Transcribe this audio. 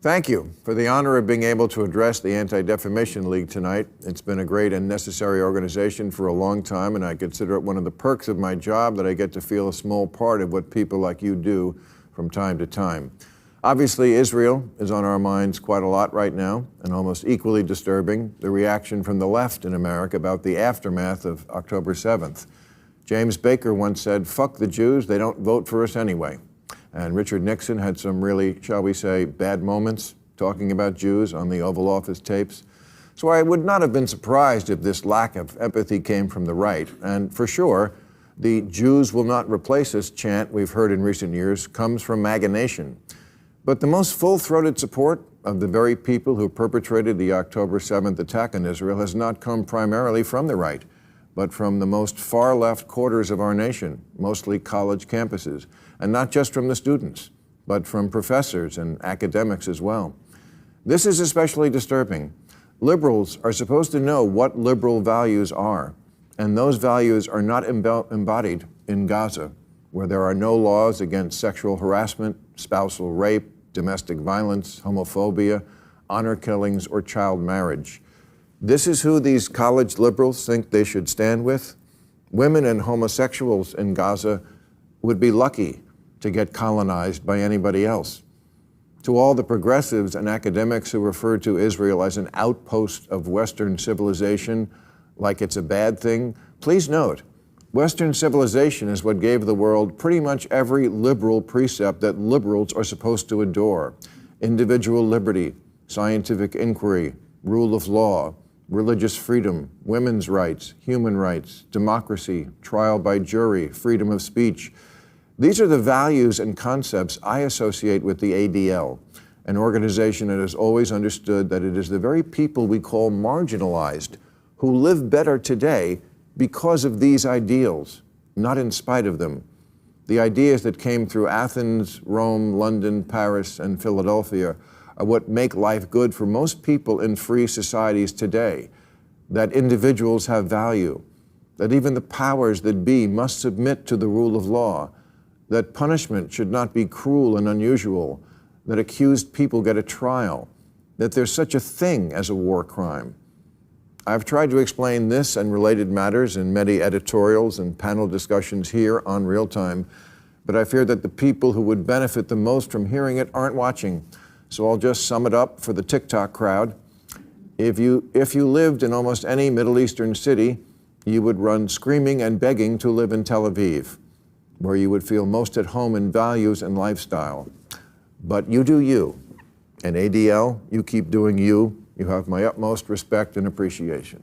Thank you for the honor of being able to address the Anti-Defamation League tonight. It's been a great and necessary organization for a long time, and I consider it one of the perks of my job that I get to feel a small part of what people like you do from time to time. Obviously, Israel is on our minds quite a lot right now, and almost equally disturbing, the reaction from the left in America about the aftermath of October 7th. James Baker once said, "Fuck the Jews, they don't vote for us anyway." And Richard Nixon had some really, shall we say, bad moments talking about Jews on the Oval Office tapes. So I would not have been surprised if this lack of empathy came from the right. And for sure, the Jews will not replace us chant we've heard in recent years comes from MAGA Nation. But the most full-throated support of the very people who perpetrated the October 7th attack on Israel has not come primarily from the right, but from the most far-left quarters of our nation, mostly college campuses, and not just from the students, but from professors and academics as well. This is especially disturbing. Liberals are supposed to know what liberal values are, and those values are not embodied in Gaza, where there are no laws against sexual harassment, spousal rape, domestic violence, homophobia, honor killings, or child marriage. This is who these college liberals think they should stand with? Women and homosexuals in Gaza would be lucky to get colonized by anybody else. To all the progressives and academics who refer to Israel as an outpost of Western civilization, like it's a bad thing, please note, Western civilization is what gave the world pretty much every liberal precept that liberals are supposed to adore. Individual liberty, scientific inquiry, rule of law, religious freedom, women's rights, human rights, democracy, trial by jury, freedom of speech. These are the values and concepts I associate with the ADL, an organization that has always understood that it is the very people we call marginalized who live better today because of these ideals, not in spite of them. The ideas that came through Athens, Rome, London, Paris, and Philadelphia are what make life good for most people in free societies today, that individuals have value, that even the powers that be must submit to the rule of law, that punishment should not be cruel and unusual, that accused people get a trial, that there's such a thing as a war crime. I've tried to explain this and related matters in many editorials and panel discussions here on Real Time, but I fear that the people who would benefit the most from hearing it aren't watching, so I'll just sum it up for the TikTok crowd. If you lived in almost any Middle Eastern city, you would run screaming and begging to live in Tel Aviv, where you would feel most at home in values and lifestyle. But you do you. And ADL, you keep doing you. You have my utmost respect and appreciation.